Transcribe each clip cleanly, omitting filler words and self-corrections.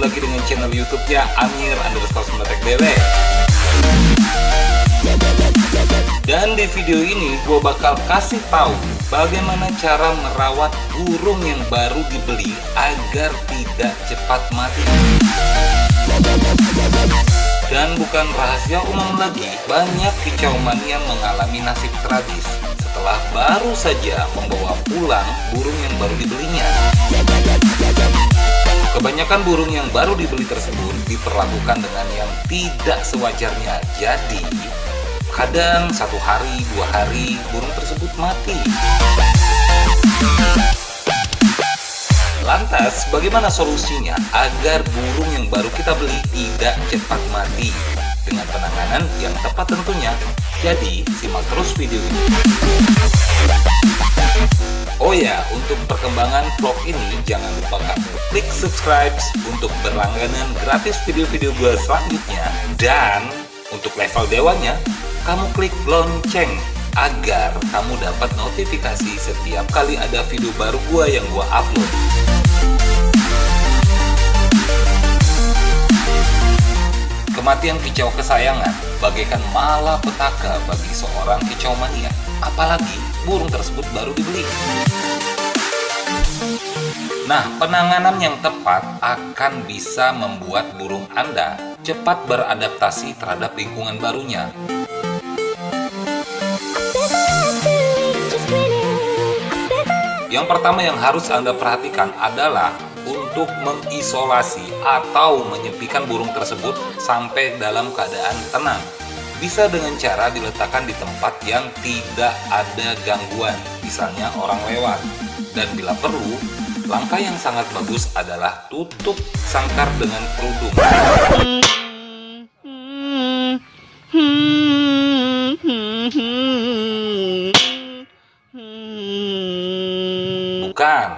lagi dengan channel YouTube-nya Amir_Metek. Dan di video ini gue bakal kasih tahu bagaimana cara merawat burung yang baru dibeli agar tidak cepat mati. Dan bukan rahasia umum lagi, banyak kicau mania mengalami nasib tragis setelah baru saja membawa pulang burung yang baru dibelinya. Kebanyakan burung yang baru dibeli tersebut diperlakukan dengan yang tidak sewajarnya. Jadi, kadang 1 hari, 2 hari, burung tersebut mati. Lantas, bagaimana solusinya agar burung yang baru kita beli tidak cepat mati? Dengan penanganan yang tepat tentunya. Jadi, simak terus video ini. Oh ya, untuk perkembangan vlog ini, jangan lupa kamu klik subscribe untuk berlangganan gratis video-video gue selanjutnya. Dan, untuk level dewanya, kamu klik lonceng agar kamu dapat notifikasi setiap kali ada video baru gua yang gua upload. Kematian kicau kesayangan bagaikan malapetaka bagi seorang kicau mania, apalagi burung tersebut baru dibeli. Nah, penanganan yang tepat akan bisa membuat burung Anda cepat beradaptasi terhadap lingkungan barunya. Yang pertama yang harus Anda perhatikan adalah untuk mengisolasi atau menyepikan burung tersebut sampai dalam keadaan tenang. Bisa dengan cara diletakkan di tempat yang tidak ada gangguan, misalnya orang lewat. Dan bila perlu, langkah yang sangat bagus adalah tutup sangkar dengan kerudung. Bukan.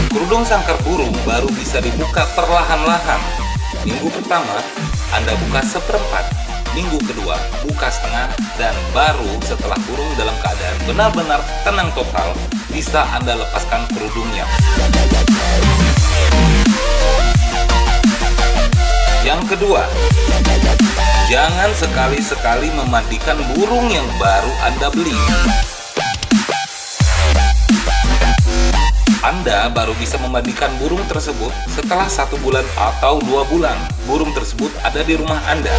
Kerudung sangkar burung baru bisa dibuka perlahan-lahan. Minggu pertama, Anda buka 1/4. Minggu kedua, buka setengah. Dan baru setelah burung dalam keadaan benar-benar tenang total, bisa Anda lepaskan kerudungnya. Yang kedua, jangan sekali-sekali memandikan burung yang baru Anda beli. Anda baru bisa memandikan burung tersebut setelah 1 bulan atau 2 bulan burung tersebut ada di rumah Anda.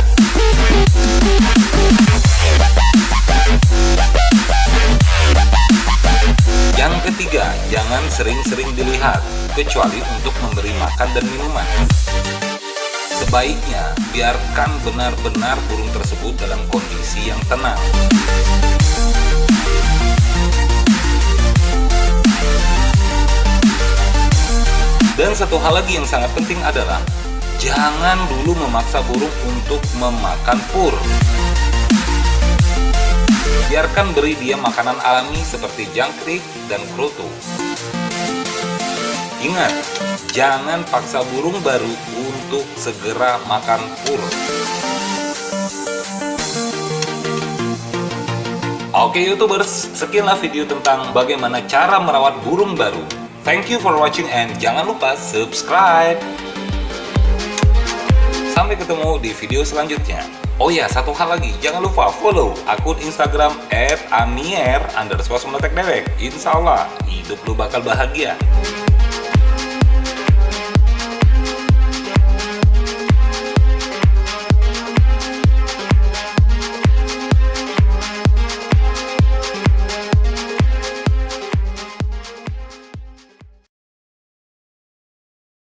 Yang ketiga, jangan sering-sering dilihat, kecuali untuk memberi makan dan minuman. Sebaiknya, biarkan benar-benar burung tersebut dalam kondisi yang tenang. Dan satu hal lagi yang sangat penting adalah, jangan dulu memaksa burung untuk memakan pur. Biarkan beri dia makanan alami seperti jangkrik dan kroto. Ingat, jangan paksa burung baru untuk segera makan pur. Oke YouTubers, sekianlah video tentang bagaimana cara merawat burung baru. Thank you for watching and jangan lupa subscribe. Sampai ketemu di video selanjutnya. Oh ya, satu hal lagi, jangan lupa follow akun Instagram @amir_metek. Insya Allah, hidup lu bakal bahagia.